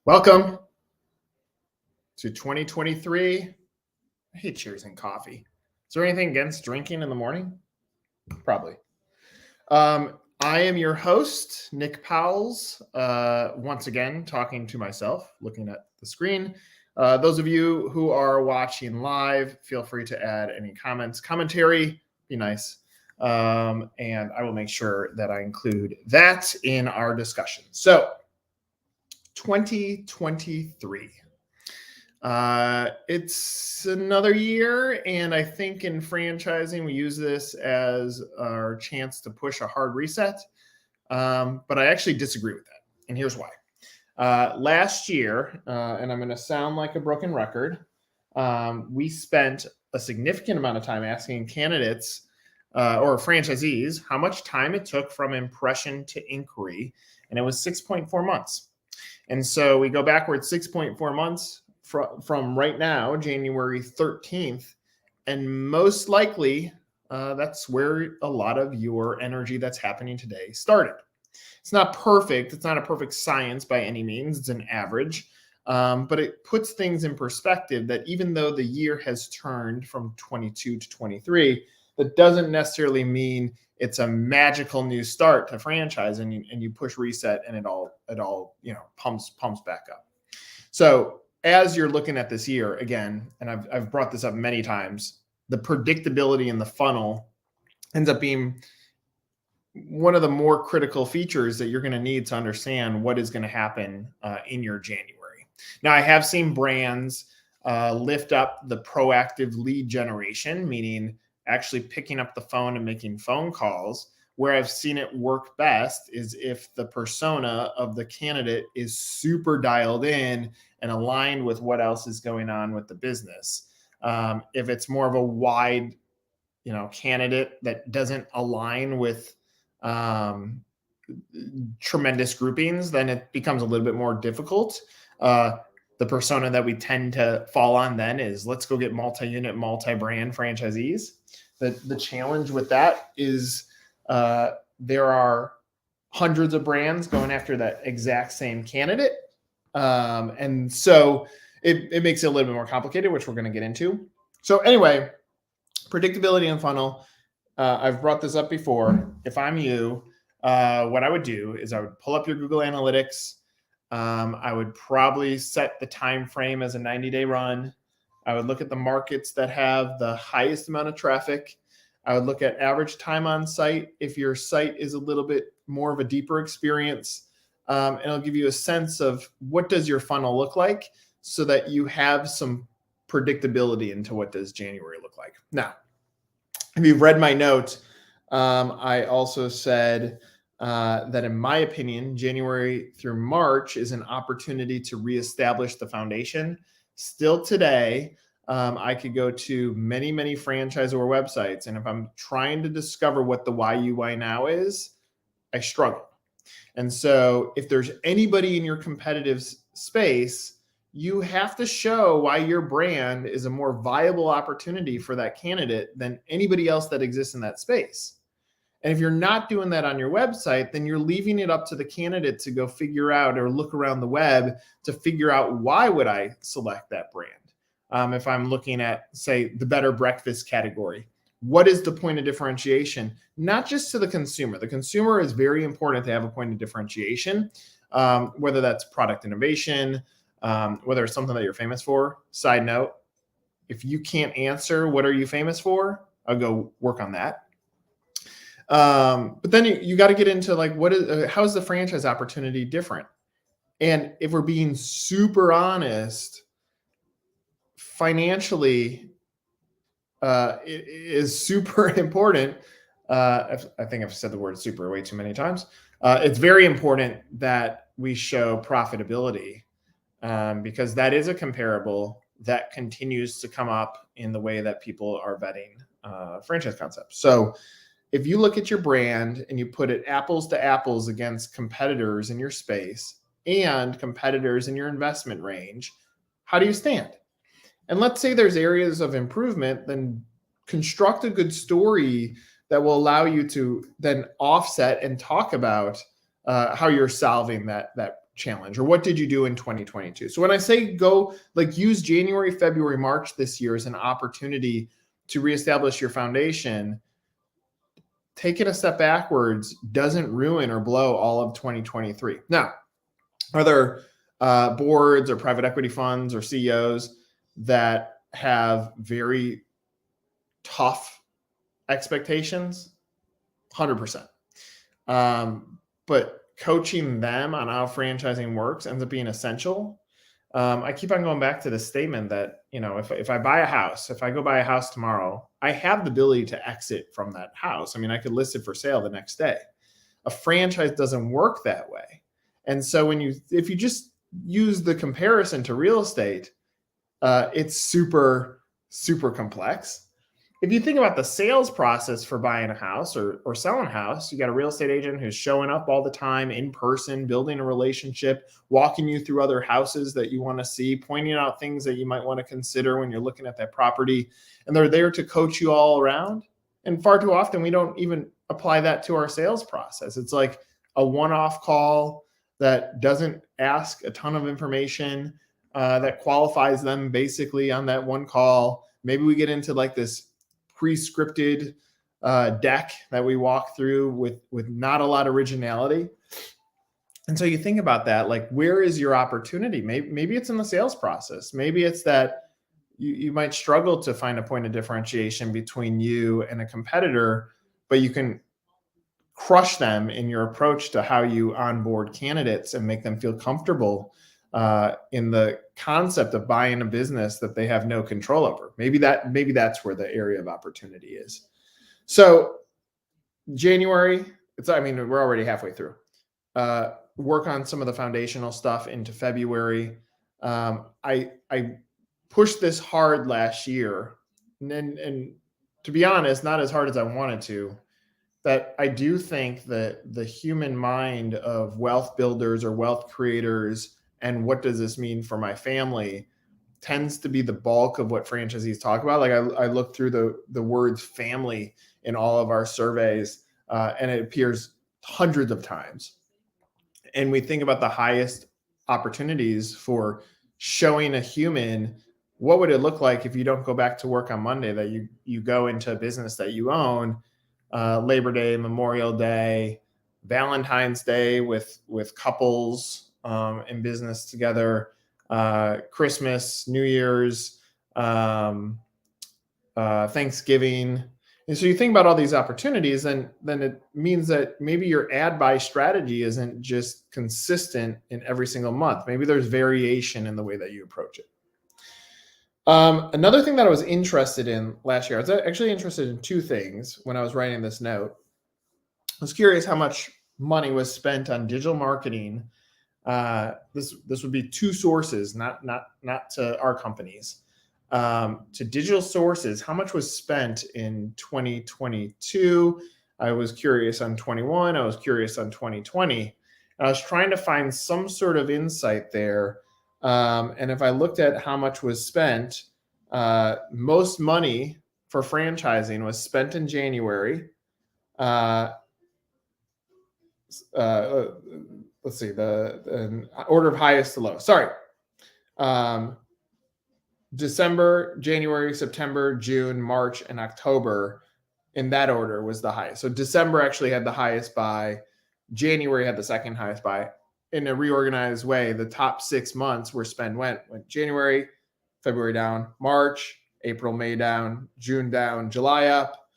Welcome to 2023. I hate cheers and coffee. Is there anything against drinking in the morning? Probably. I am your host, Nick Powles, once again, talking to myself, looking at the screen. Those of you who are watching live, feel free to add any comments, commentary, be nice. And I will make sure that I include that in our discussion. So, 2023. It's another year, and I think in franchising, we use this as our chance to push a hard reset. But I actually disagree with that, and here's why. Last year, and I'm going to sound like a broken record, we spent a significant amount of time asking candidates or franchisees how much time it took from impression to inquiry, and it was 6.4 months. And so we go backwards 6.4 months from right now, January 13th, and most likely that's where a lot of your energy that's happening today started. It's not perfect. It's not a perfect science by any means. It's an average, but it puts things in perspective that even though the year has turned from 22 to 23, that doesn't necessarily mean it's a magical new start to franchise and you push reset and it all pumps back up. So as you're looking at this year again, and I've brought this up many times, the predictability in the funnel ends up being one of the more critical features that you're going to need to understand what is going to happen in your January. Now, I have seen brands lift up the proactive lead generation, meaning actually picking up the phone and making phone calls. Where I've seen it work best is if the persona of the candidate is super dialed in and aligned with what else is going on with the business. If it's more of a wide, candidate that doesn't align with tremendous groupings, then it becomes a little bit more difficult. The persona that we tend to fall on then is let's go get multi-unit, multi-brand franchisees. The challenge with that is there are hundreds of brands going after that exact same candidate. And so it makes it a little bit more complicated, which we're going to get into. So anyway, predictability in funnel. I've brought this up before. If I'm you, what I would do is I would pull up your Google Analytics. I would probably set the time frame as a 90-day run. I would look at the markets that have the highest amount of traffic. I would look at average time on site. If your site is a little bit more of a deeper experience, and it'll give you a sense of what does your funnel look like so that you have some predictability into what does January look like. Now, if you've read my note, I also said that in my opinion, January through March is an opportunity to reestablish the foundation. Still today, I could go to many, many franchisor websites, and if I'm trying to discover what the why you, why now is, I struggle. And so if there's anybody in your competitive space, you have to show why your brand is a more viable opportunity for that candidate than anybody else that exists in that space. And if you're not doing that on your website, then you're leaving it up to the candidate to go figure out or look around the web to figure out why would I select that brand. If I'm looking at, say, the better breakfast category, what is the point of differentiation? Not just to the consumer. The consumer is very important to have a point of differentiation, whether that's product innovation, whether it's something that you're famous for. Side note, if you can't answer what are you famous for, I'll go work on that. But then you got to get into like, how is the franchise opportunity different? And if we're being super honest, financially, it is super important. I think I've said the word super way too many times. It's very important that we show profitability because that is a comparable that continues to come up in the way that people are vetting franchise concepts. So if you look at your brand and you put it apples to apples against competitors in your space and competitors in your investment range, how do you stand? And let's say there's areas of improvement, then construct a good story that will allow you to then offset and talk about how you're solving that challenge, or what did you do in 2022? So when I say go, like, use January, February, March this year as an opportunity to reestablish your foundation, taking a step backwards doesn't ruin or blow all of 2023. Now, are there boards or private equity funds or CEOs that have very tough expectations? 100%. But coaching them on how franchising works ends up being essential. I keep on going back to the statement that, if I buy a house, if I go buy a house tomorrow, I have the ability to exit from that house. I mean, I could list it for sale the next day. A franchise doesn't work that way. And so if you just use the comparison to real estate, it's super, super complex. If you think about the sales process for buying a house or selling a house, you got a real estate agent who's showing up all the time in person, building a relationship, walking you through other houses that you want to see, pointing out things that you might want to consider when you're looking at that property. And they're there to coach you all around. And far too often, we don't even apply that to our sales process. It's like a one-off call that doesn't ask a ton of information, that qualifies them basically on that one call. Maybe we get into like this pre-scripted deck that we walk through with not a lot of originality. And so you think about that, like, where is your opportunity? Maybe it's in the sales process. Maybe it's that you might struggle to find a point of differentiation between you and a competitor, but you can crush them in your approach to how you onboard candidates and make them feel comfortable in the concept of buying a business that they have no control over. Maybe that's where the area of opportunity is. So January, we're already halfway through. Work on some of the foundational stuff into February. I pushed this hard last year, and to be honest, not as hard as I wanted to. That I do think that the human mind of wealth builders or wealth creators, and what does this mean for my family, tends to be the bulk of what franchisees talk about. Like, I look through the words family in all of our surveys, and it appears hundreds of times. And we think about the highest opportunities for showing a human, what would it look like if you don't go back to work on Monday, that you go into a business that you own, Labor Day, Memorial Day, Valentine's Day with couples in business together, Christmas, New Year's, Thanksgiving. And so you think about all these opportunities, and then it means that maybe your ad buy strategy isn't just consistent in every single month. Maybe there's variation in the way that you approach it. Another thing that I was interested in last year, I was actually interested in two things when I was writing this note. I was curious how much money was spent on digital marketing. This would be two sources, not to our companies, to digital sources. How much was spent in 2022? I was curious on 21. I was curious on 2020. I was trying to find some sort of insight there. And if I looked at how much was spent, most money for franchising was spent in January. Let's see, the order of highest to low. Sorry. December, January, September, June, March, and October, in that order, was the highest. So December actually had the highest buy. January had the second highest buy. In a reorganized way, the top 6 months where spend went January, February down, March, April, May down, June down, July up,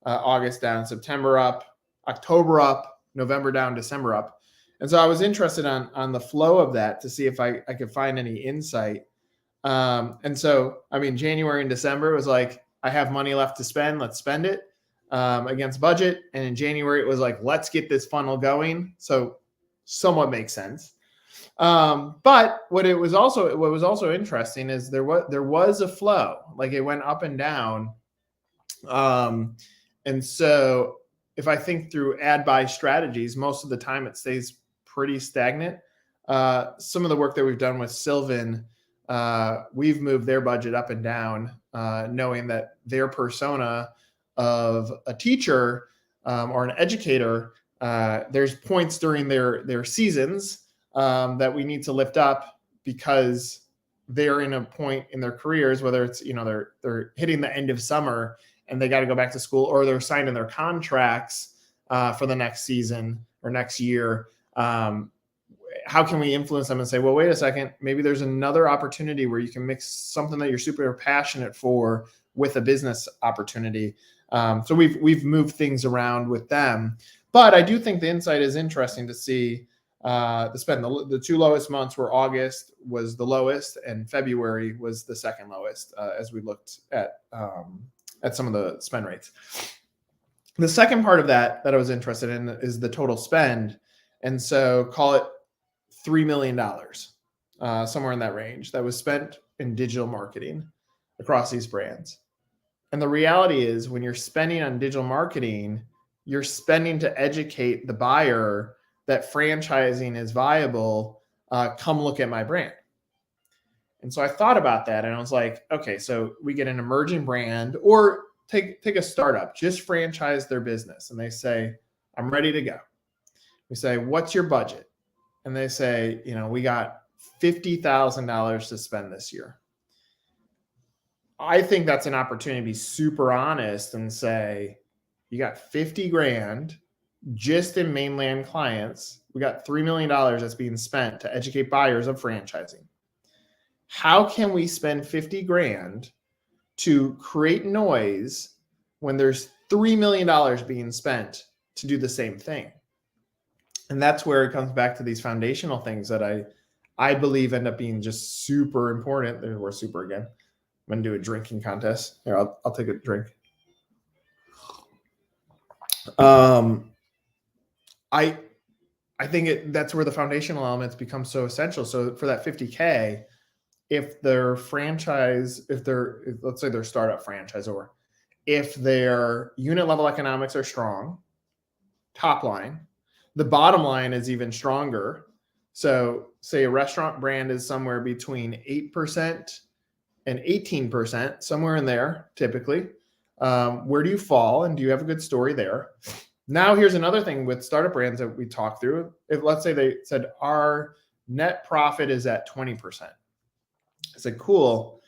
August down, September up, October up, November down, December up. And so I was interested on the flow of that to see if I could find any insight. And so, January and December was like, I have money left to spend, let's spend it against budget. And in January, it was like, let's get this funnel going. So somewhat makes sense. But what was also interesting is there was a flow, like it went up and down. And so if I think through ad buy strategies, most of the time it stays pretty stagnant. Some of the work that we've done with Sylvan, we've moved their budget up and down, knowing that their persona of a teacher or an educator, there's points during their seasons that we need to lift up because they're in a point in their careers, whether it's, they're hitting the end of summer and they got to go back to school, or they're signing their contracts for the next season or next year. How can we influence them and say, well, wait a second, maybe there's another opportunity where you can mix something that you're super passionate for with a business opportunity. So we've moved things around with them, but I do think the insight is interesting to see the spend. The two lowest months were August was the lowest and February was the second lowest as we looked at some of the spend rates. The second part of that I was interested in is the total spend. And so call it $3 million, somewhere in that range, that was spent in digital marketing across these brands. And the reality is when you're spending on digital marketing, you're spending to educate the buyer that franchising is viable. Come look at my brand. And so I thought about that and I was like, okay, so we get an emerging brand or take a startup, just franchise their business. And they say, I'm ready to go. We say, what's your budget? And they say, we got $50,000 to spend this year. I think that's an opportunity to be super honest and say, you got 50 grand just in mainland clients. We got $3 million that's being spent to educate buyers of franchising. How can we spend 50 grand to create noise when there's $3 million being spent to do the same thing? And that's where it comes back to these foundational things that I believe end up being just super important. There's we're super again. I'm going to do a drinking contest. Here, I'll take a drink. I think that's where the foundational elements become so essential. So for that 50K, if their franchise, let's say their startup franchisor, if their unit level economics are strong, top line, the bottom line is even stronger. So say a restaurant brand is somewhere between 8% and 18%, somewhere in there, typically. Where do you fall? And do you have a good story there? Now, here's another thing with startup brands that we talked through. If let's say they said our net profit is at 20%. I said, cool,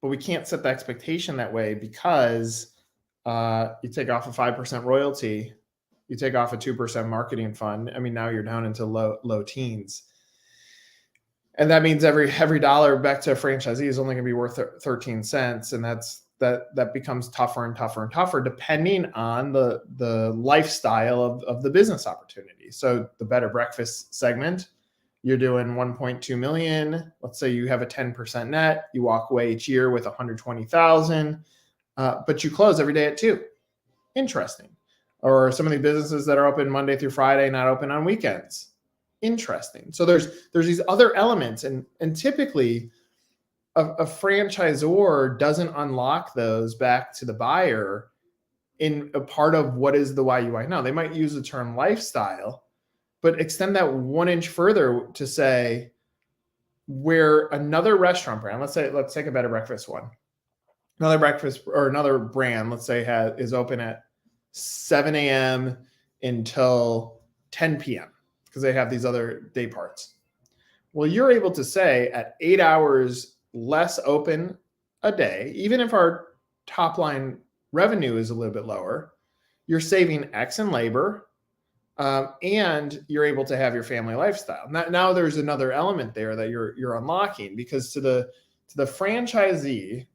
but we can't set the expectation that way because you take off a 5% royalty, you take off a 2% marketing fund. I mean, now you're down into low teens. And that means every dollar back to a franchisee is only going to be worth 13 cents. And that becomes tougher and tougher and tougher depending on the lifestyle of the business opportunity. So the bed and breakfast segment, you're doing 1.2 million. Let's say you have a 10% net. You walk away each year with 120,000, but you close every day at 2. Interesting. Or some of the businesses that are open Monday through Friday, not open on weekends. Interesting. So there's these other elements, and typically a franchisor doesn't unlock those back to the buyer in a part of what is the why you why now. They might use the term lifestyle, but extend that 1 inch further to say where another restaurant brand, let's take a bed and breakfast one, another breakfast or another brand, let's say is open at 7 a.m. until 10 p.m. because they have these other day parts. Well, you're able to say at 8 hours less open a day, even if our top line revenue is a little bit lower, you're saving X in labor, and you're able to have your family lifestyle. Now there's another element there that you're unlocking, because to the franchisee,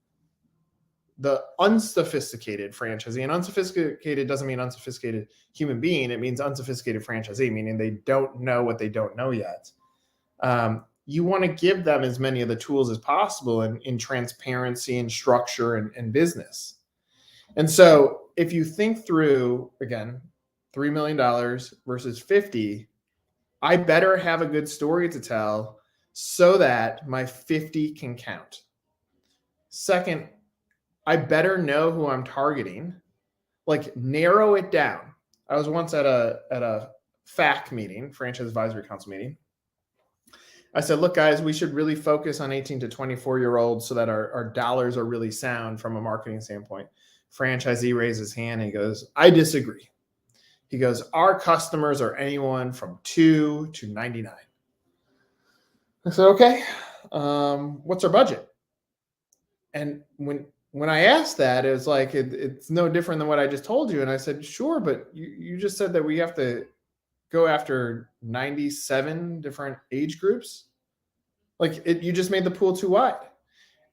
the unsophisticated franchisee, and unsophisticated doesn't mean unsophisticated human being. It means unsophisticated franchisee, meaning they don't know what they don't know yet. You want to give them as many of the tools as possible in transparency and structure and business. And so if you think through, again, $3 million versus 50, I better have a good story to tell so that my 50 can count. Second, I better know who I'm targeting, like narrow it down. I was once at a FAC meeting, Franchise Advisory Council meeting. I said, look, guys, we should really focus on 18 to 24-year-olds so that our dollars are really sound from a marketing standpoint. Franchisee raised his hand and he goes, I disagree. He goes, our customers are anyone from 2 to 99. I said, okay, what's our budget? And when I asked that, it was like it's no different than what I just told you. And I said, sure, but you just said that we have to go after 97 different age groups. Like you just made the pool too wide.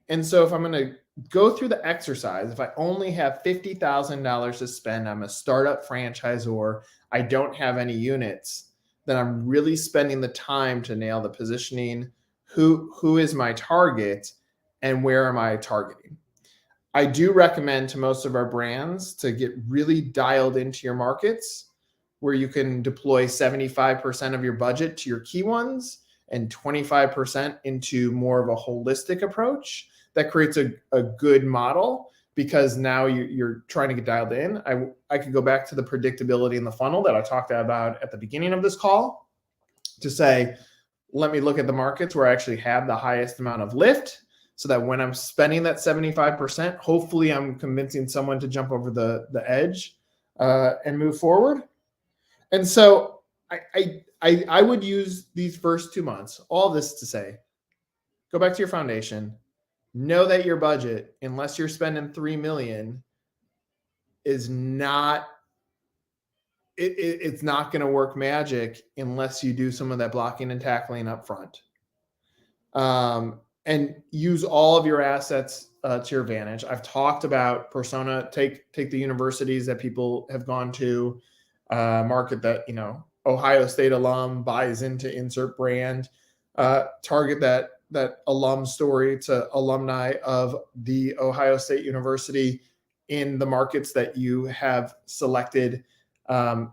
And so if I'm going to go through the exercise, if I only have $50,000 to spend, I'm a startup franchisor, I don't have any units, then I'm really spending the time to nail the positioning, who is my target and where am I targeting. I do recommend to most of our brands to get really dialed into your markets where you can deploy 75% of your budget to your key ones and 25% into more of a holistic approach. That creates a good model because now you're trying to get dialed in. I could go back to the predictability in the funnel that I talked about at the beginning of this call to say, let me look at the markets where I actually have the highest amount of lift so that when I'm spending that 75%, hopefully I'm convincing someone to jump over the edge and move forward. And so I would use these first 2 months, all this to say, go back to your foundation, know that your budget, unless you're spending 3 million, is not it's not going to work magic unless you do some of that blocking and tackling up front. And use all of your assets to your advantage. I've talked about persona. Take the universities that people have gone to, market that Ohio State alum buys into insert brand. Target that alum story to alumni of the Ohio State University in the markets that you have selected.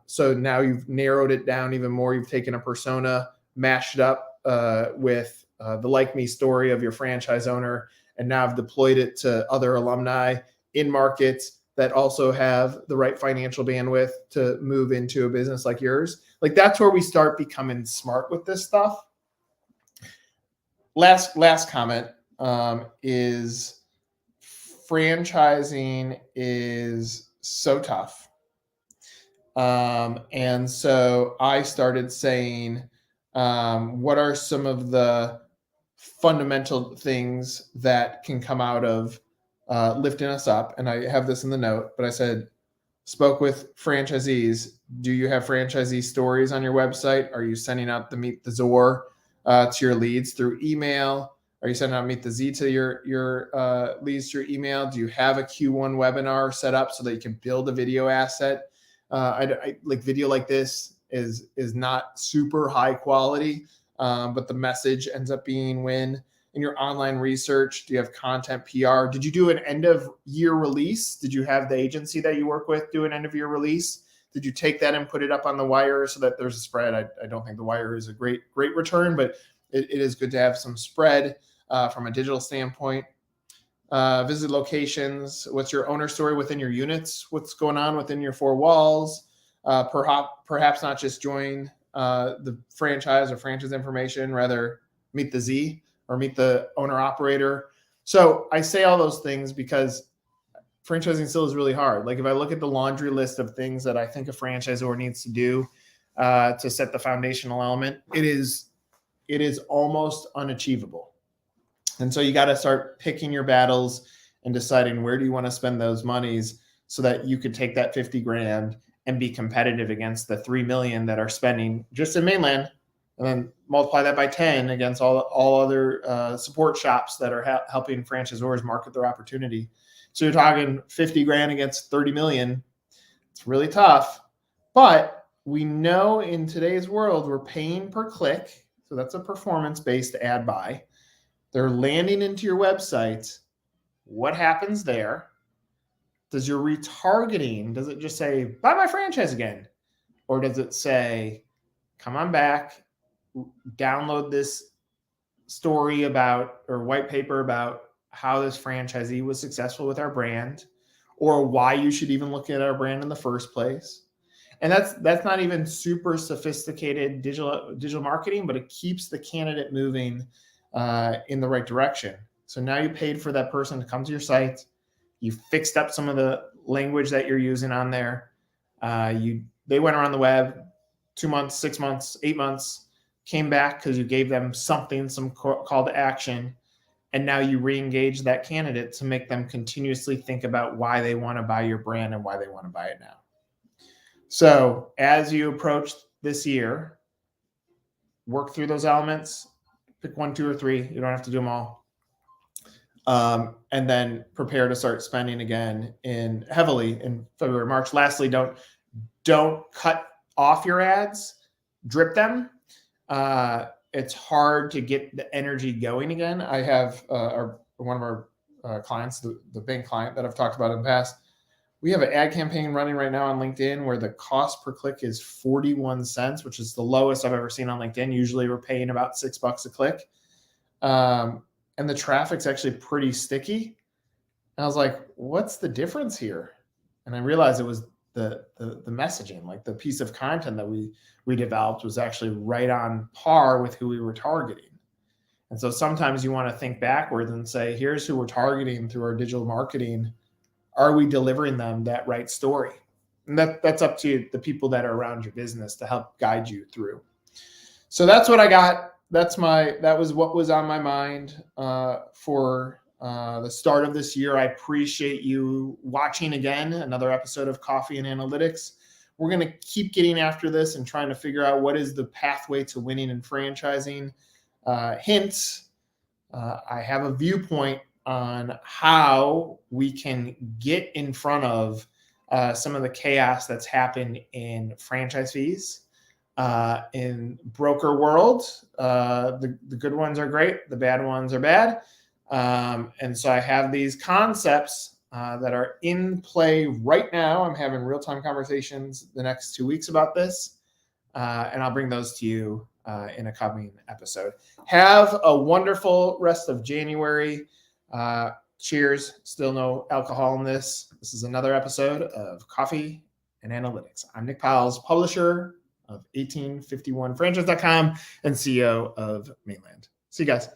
So now you've narrowed it down even more. You've taken a persona, mashed it up with the like me story of your franchise owner, and now I've deployed it to other alumni in markets that also have the right financial bandwidth to move into a business like yours. Like that's where we start becoming smart with this stuff. Last comment is franchising is so tough. And so I started saying, what are some of the fundamental things that can come out of lifting us up? And I have this in the note, but I said, spoke with franchisees. Do you have franchisee stories on your website? Are you sending out the Meet the Zor to your leads through email? Are you sending out Meet the Z to your leads through email? Do you have a Q1 webinar set up so that you can build a video asset? I like video like this is not super high quality, but the message ends up being win. In your online research, do you have content PR? Did you do an end of year release? Did you have the agency that you work with do an end of year release? Did you take that and put it up on the wire so that there's a spread? I don't think the wire is a great return, but it is good to have some spread from a digital standpoint. Visit locations. What's your owner story within your units? What's going on within your four walls? Perhaps not just join the franchise or franchise information, rather meet the Z or meet the owner operator. So I say all those things because franchising still is really hard. Like if I look at the laundry list of things that I think a franchisor needs to do to set the foundational element, it is almost unachievable. And so you got to start picking your battles and deciding where do you want to spend those monies so that you could take that 50 grand and be competitive against the 3 million that are spending just in mainland, and then multiply that by 10 against all other support shops that are helping franchisors market their opportunity. So you're talking 50 grand against 30 million. It's really tough, but we know in today's world, we're paying per click. So that's a performance-based ad buy. They're landing into your website. What happens there? Does your retargeting, does it just say, buy my franchise again? Or does it say, come on back, download this story about, or white paper about how this franchisee was successful with our brand, or why you should even look at our brand in the first place? And that's not even super sophisticated digital marketing, but it keeps the candidate moving in the right direction. So now you paid for that person to come to your site. You fixed up some of the language that you're using on there. They went around the web 2 months, 6 months, 8 months. came back because you gave them something, some call to action, and now you re-engage that candidate to make them continuously think about why they want to buy your brand and why they want to buy it now. So as you approach this year, work through those elements, pick 1, 2, or 3. You don't have to do them all. And then prepare to start spending again heavily in February, March. Lastly, don't cut off your ads, drip them. It's hard to get the energy going again. I have one of our clients, the bank client that I've talked about in the past. We have an ad campaign running right now on LinkedIn where the cost per click is 41 cents, which is the lowest I've ever seen on LinkedIn. Usually we're paying about $6 a click. And the traffic's actually pretty sticky. And I was like, what's the difference here? And I realized it was the messaging, like the piece of content that we developed was actually right on par with who we were targeting. And so sometimes you want to think backwards and say, here's who we're targeting through our digital marketing. Are we delivering them that right story? And that's up to the people that are around your business to help guide you through. So that's what I got. That was what was on my mind for the start of this year. I appreciate you watching again, another episode of Coffee and Analytics. We're going to keep getting after this and trying to figure out what is the pathway to winning in franchising. Hints, I have a viewpoint on how we can get in front of some of the chaos that's happened in franchise fees. In broker world, the good ones are great, the bad ones are bad. And so I have these concepts that are in play right now. I'm having real-time conversations the next 2 weeks about this, and I'll bring those to you in a coming episode. Have a wonderful rest of January. Cheers. Still no alcohol in this. This is another episode of Coffee and Analytics. I'm Nick Powles, publisher of 1851franchise.com and CEO of Mainland. See you guys.